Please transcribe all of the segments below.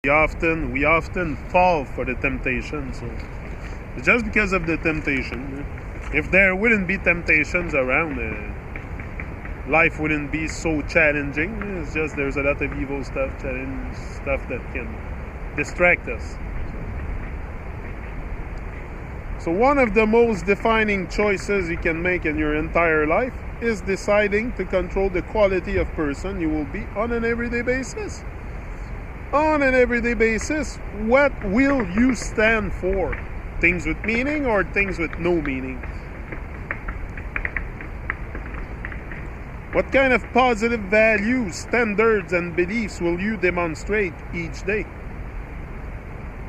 We often fall for the temptation. So just because of the temptation, if there wouldn't be temptations around, life wouldn't be so challenging. It's just there's a lot of evil stuff, stuff that can distract us. So one of the most defining choices you can make in your entire life is deciding to control the quality of person you will be on an everyday basis. On an everyday basis, what will you stand for? Things with meaning or things with no meaning? What kind of positive values, standards, and beliefs will you demonstrate each day?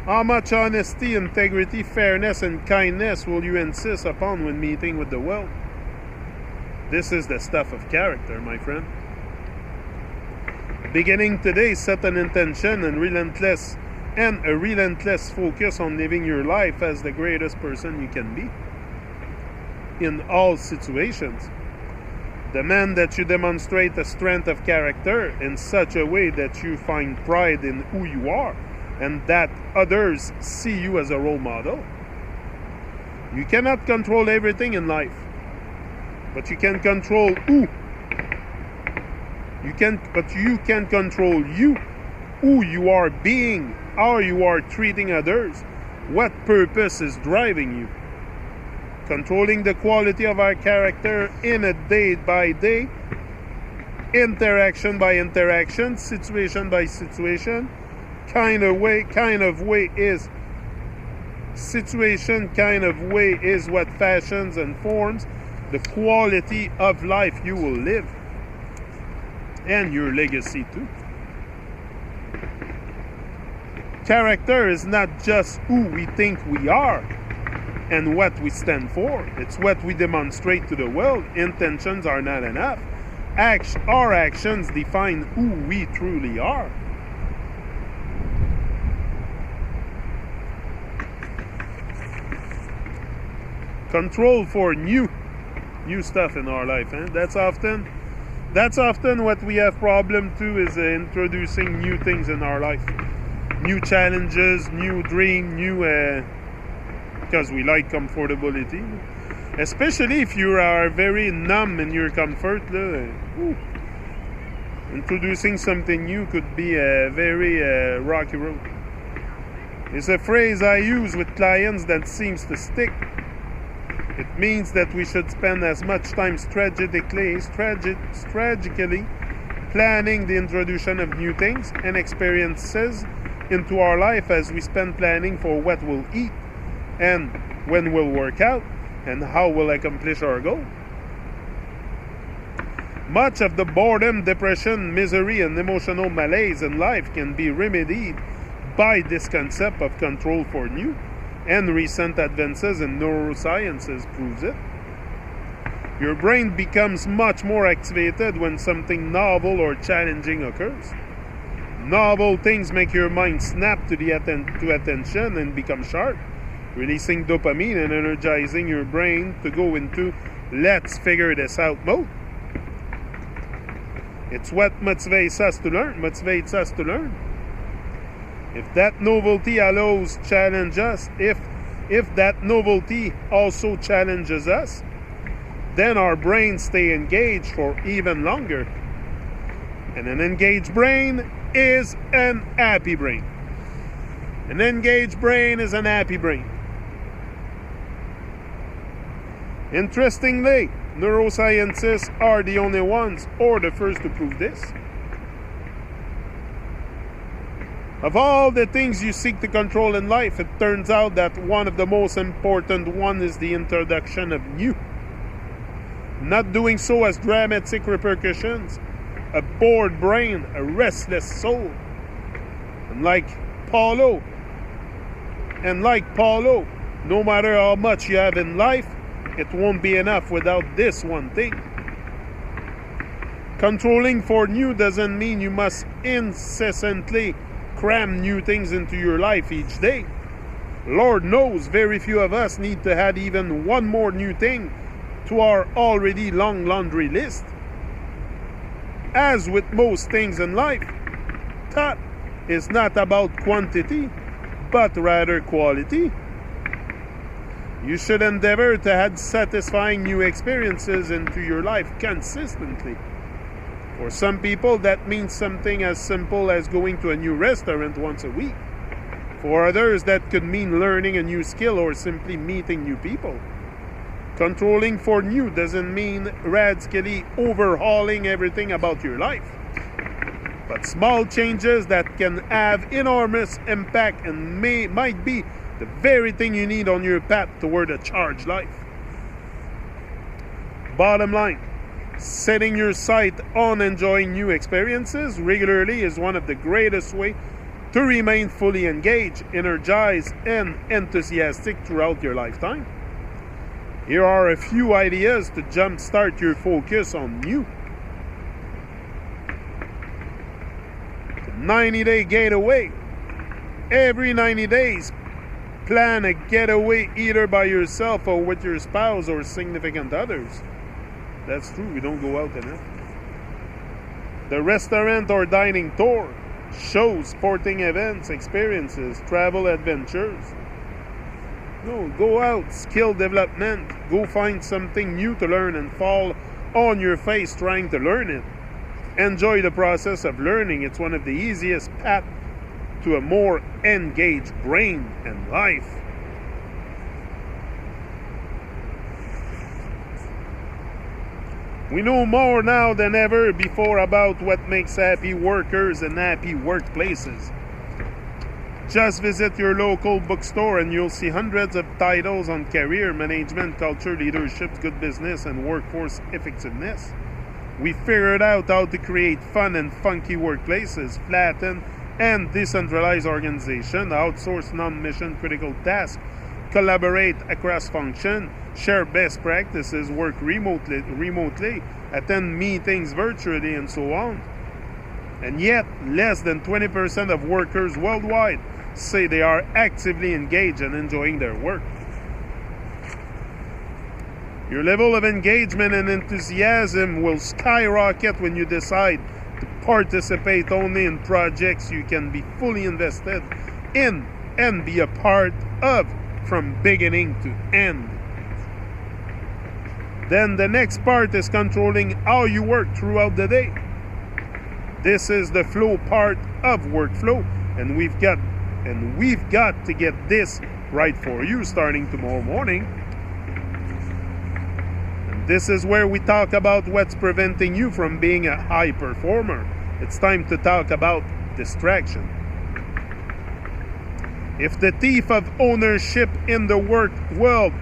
How much honesty, integrity, fairness, and kindness will you insist upon when meeting with the world? This is the stuff of character, my friend. Beginning today, set an intention and a relentless focus on living your life as the greatest person you can be in all situations. Demand that you demonstrate a strength of character in such a way that you find pride in who you are and that others see you as a role model. You cannot control everything in life, but you can control who. You can control who you are being, how you are treating others, what purpose is driving you. Controlling the quality of our character in a day-by-day, interaction by interaction, situation by situation, kind of way is what fashions and forms the quality of life you will live and your legacy too. Character is not just who we think we are and what we stand for. It's what we demonstrate to the world. Intentions are not enough. Our actions define who we truly are. Control for new stuff in our life. That's often what we have problem too, is introducing new things in our life. New challenges, new dream, because we like comfortability. Especially if you are very numb in your comfort. Introducing something new could be a very rocky road. It's a phrase I use with clients that seems to stick. It means that we should spend as much time strategically planning the introduction of new things and experiences into our life as we spend planning for what we'll eat and when we'll work out and how we'll accomplish our goal. Much of the boredom, depression, misery, and emotional malaise in life can be remedied by this concept of control for new, and recent advances in neurosciences proves it. Your brain becomes much more activated when something novel or challenging occurs. Novel things make your mind snap to attention and become sharp, releasing dopamine and energizing your brain to go into let's figure this out mode. It's what motivates us to learn. If that novelty allows challenge us, if that novelty also challenges us, then our brains stay engaged for even longer. And an engaged brain is an happy brain. An engaged brain is an happy brain. Interestingly, neuroscientists are the only ones or the first to prove this. Of all the things you seek to control in life, it turns out that one of the most important one is the introduction of new. Not doing so has dramatic repercussions. A bored brain, a restless soul. And like Paulo, no matter how much you have in life, it won't be enough without this one thing. Controlling for new doesn't mean you must incessantly cram new things into your life each day. Lord knows very few of us need to add even one more new thing to our already long laundry list. As with most things in life, is not about quantity, but rather quality. You should endeavor to add satisfying new experiences into your life consistently. For some people, that means something as simple as going to a new restaurant once a week. For others, that could mean learning a new skill or simply meeting new people. Controlling for new doesn't mean radically overhauling everything about your life, but small changes that can have enormous impact and might be the very thing you need on your path toward a charged life. Bottom line, setting your sight on enjoying new experiences regularly is one of the greatest ways to remain fully engaged, energized, and enthusiastic throughout your lifetime. Here are a few ideas to jumpstart your focus on new. The 90-day getaway. Every 90 days, plan a getaway either by yourself or with your spouse or significant others. That's true, we don't go out enough. The restaurant or dining tour, shows, sporting events, experiences, travel adventures. No, go out, skill development, go find something new to learn and fall on your face trying to learn it. Enjoy the process of learning. It's one of the easiest paths to a more engaged brain and life. We know more now than ever before about what makes happy workers and happy workplaces. Just visit your local bookstore and you'll see hundreds of titles on career management, culture, leadership, good business, and workforce effectiveness. We figured out how to create fun and funky workplaces, flatten and decentralize organization, outsource non-mission critical tasks, collaborate across function, share best practices, work remotely, attend meetings virtually, and so on. And yet, less than 20% of workers worldwide say they are actively engaged and enjoying their work. Your level of engagement and enthusiasm will skyrocket when you decide to participate only in projects you can be fully invested in and be a part of from beginning to end. Then the next part is controlling how you work throughout the day. This is the flow part of workflow, and we've got to get this right for you starting tomorrow morning. And this is where we talk about what's preventing you from being a high performer. It's time to talk about distraction. If the thief of ownership in the work world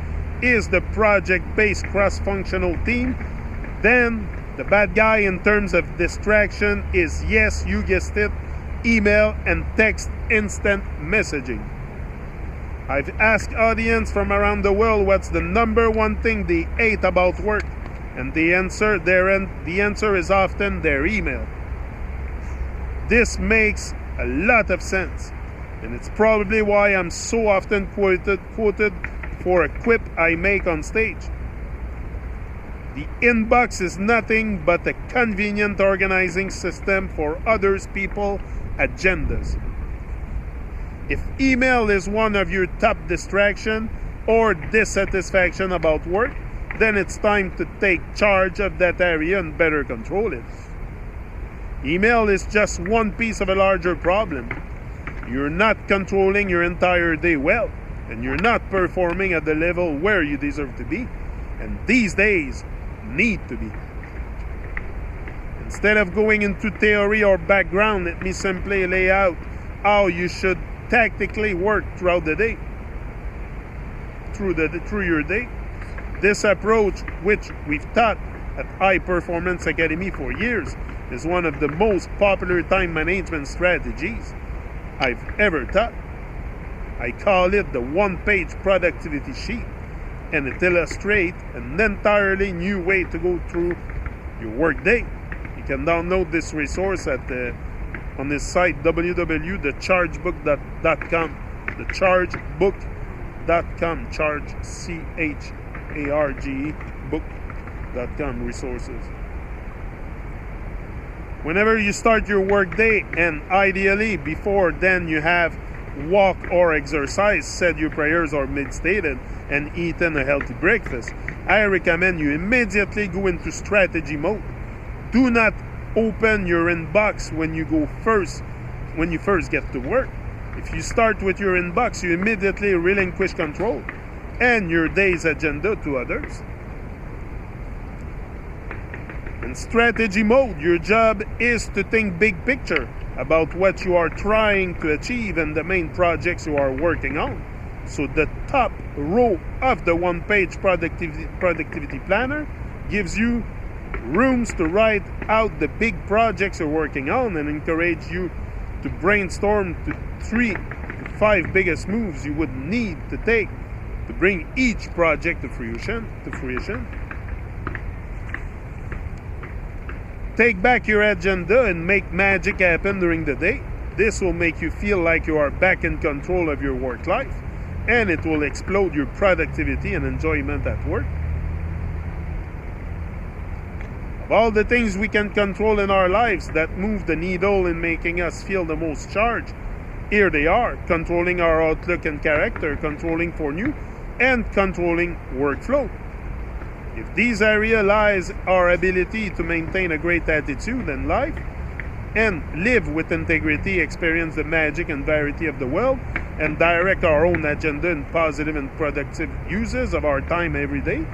is the project-based cross-functional team, then the bad guy in terms of distraction is, yes, you guessed it, email and text instant messaging. I've asked audience from around the world what's the number one thing they hate about work, and the answer is often their email. This makes a lot of sense, and it's probably why I'm so often quoted for a quip I make on stage. The inbox is nothing but a convenient organizing system for others' people's agendas. If email is one of your top distraction or dissatisfaction about work, then it's time to take charge of that area and better control it. Email is just one piece of a larger problem. You're not controlling your entire day well, and you're not performing at the level where you deserve to be, and these days need to be. Instead of going into theory or background, let me simply lay out how you should tactically work throughout the day, through your day. This approach, which we've taught at High Performance Academy for years, is one of the most popular time management strategies I've ever taught. I call it the one-page productivity sheet, and it illustrates an entirely new way to go through your workday. You can download this resource on this site, www.thechargebook.com. Thechargebook.com. Charge, CHARGE, book.com, resources. Whenever you start your work day, and ideally before then you have walk or exercise, said your prayers or meditated, and eaten a healthy breakfast, I recommend you immediately go into strategy mode. Do not open your inbox when you first get to work. If you start with your inbox, you immediately relinquish control and your day's agenda to others. In strategy mode, your job is to think big picture about what you are trying to achieve and the main projects you are working on. So the top row of the one-page productivity planner gives you rooms to write out the big projects you're working on and encourage you to brainstorm the 3 to 5 biggest moves you would need to take to bring each project to fruition. Take back your agenda and make magic happen during the day. This will make you feel like you are back in control of your work life, and it will explode your productivity and enjoyment at work. Of all the things we can control in our lives that move the needle in making us feel the most charged, here they are: controlling our outlook and character, controlling for new, and controlling workflow. If these areas lies our ability to maintain a great attitude in life and live with integrity, experience the magic and variety of the world, and direct our own agenda in positive and productive uses of our time every day,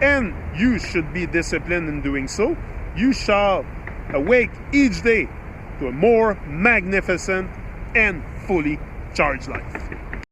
and you should be disciplined in doing so, you shall awake each day to a more magnificent and fully charged life.